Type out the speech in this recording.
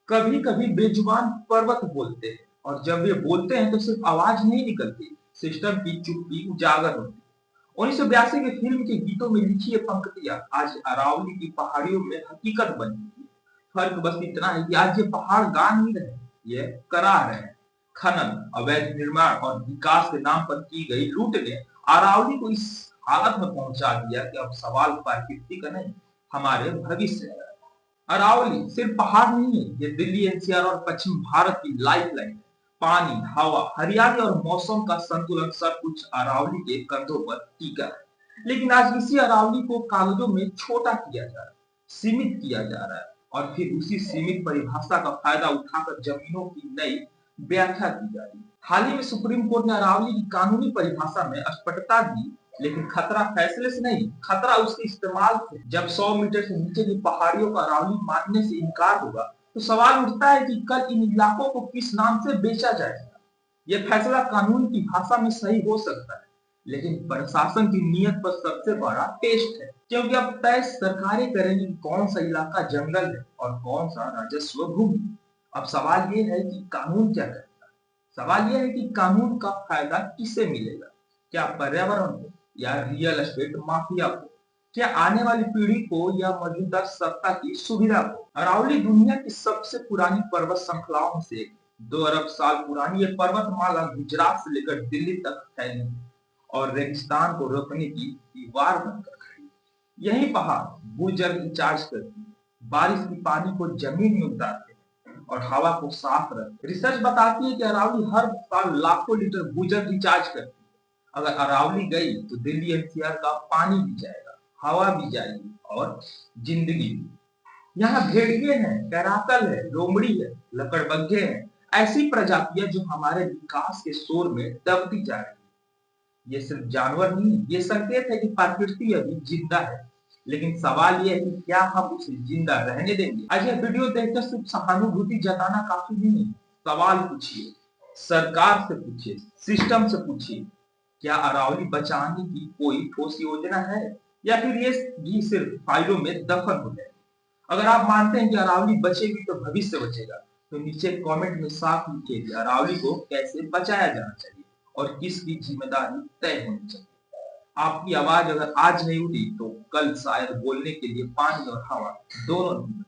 कभी कभी बेजुबान पर्वत बोलते हैं और जब ये बोलते हैं तो सिर्फ आवाज नहीं निकलती, सिस्टम की चुप्पी उजागर होती है। 1982 के फिल्म के गीतों में लिखी ये पंक्तियां आज अरावली की पहाड़ियों में हकीकत बन चुकी है। फर्क बस इतना है कि आज ये पहाड़ गा नहीं रहे, ये करा रहे हैं। खनन, अवैध निर्माण और विकास के नाम पर की गई लूट ने अरावली को इस हालत में पहुंचा दिया कि अब सवाल प्रकृति का नहीं, हमारे भविष्य का। अरावली सिर्फ पहाड़ नहीं है, ये दिल्ली एनसीआर और पश्चिम भारत की लाइफलाइन है। पानी, हवा, हरियाली और मौसम का संतुलन सब कुछ अरावली के कंधों पर टिका है। लेकिन आज इसी अरावली को कागजों में छोटा किया जा रहा है, सीमित किया जा रहा है और फिर उसी सीमित परिभाषा का फायदा उठाकर जमीनों की नई व्याख्या की जा रही है। हाल ही में सुप्रीम कोर्ट ने अरावली की कानूनी परिभाषा में स्पष्टता दी, लेकिन खतरा फैसले से नहीं, खतरा उसके इस्तेमाल से। जब 100 मीटर से नीचे की पहाड़ियों का अरावली मानने से इनकार होगा तो सवाल उठता है कि कल इन इलाकों को किस नाम से बेचा जाएगा। यह फैसला कानून की भाषा में सही हो सकता है, लेकिन प्रशासन की नीयत पर सबसे बड़ा टेस्ट है, क्योंकि अब तय सरकारें करेंगी कि कौन सा इलाका जंगल है और कौन सा राजस्व भूमि। अब सवाल ये है कि कानून क्या करेगा। सवाल यह है कि कानून का फायदा किसे मिलेगा, क्या पर्यावरण को या रियल एस्टेट माफिया को, क्या आने वाली पीढ़ी को या मौजूदा सत्ता की सुविधा को। अरावली दुनिया की सबसे पुरानी पर्वत श्रृंखलाओं में से एक है। 2 अरब साल पुरानी ये पर्वतमाला गुजरात से लेकर दिल्ली तक फैली है और रेगिस्तान को रोकने की दीवार बनकर खड़ी है। यही पहाड़ भूजल रिचार्ज करती है, बारिश की पानी को जमीन में उतारते हैं और हवा को साफ रखते हैं। रिसर्च बताती है कि अरावली हर साल लाखों लीटर भूजल रिचार्ज करती है। अगर अरावली गई तो दिल्ली एनसीआर का पानी भी जाएगा, हवा भी जाएगी और जिंदगी भी। यहाँ भेड़िए हैं, कैराकल है, लोमड़ी है, लकड़बग्घे हैं, ऐसी प्रजातियां जो हमारे विकास के शोर में दबती जा रही है। ये सिर्फ जानवर नहीं, ये संकेत है कि प्रकृति अभी जिंदा है। लेकिन सवाल ये है कि क्या हम उसे जिंदा रहने देंगे। आज यह वीडियो देखकर सिर्फ सहानुभूति जताना काफी नहीं है। सवाल पूछिए, सरकार से पूछिए, सिस्टम से पूछिए, क्या अरावली बचाने की कोई ठोस योजना है या फिर ये भी सिर्फ फाइलों में दफन हो जाए। अगर आप मानते हैं कि अरावली बचेगी तो भविष्य बचेगा, तो नीचे कमेंट में साफ लिखिए कि अरावली को कैसे बचाया जाना चाहिए और किसकी जिम्मेदारी तय होनी चाहिए। आपकी आवाज अगर आज नहीं उठी तो कल शायद बोलने के लिए पानी और हवा दोनों नहीं।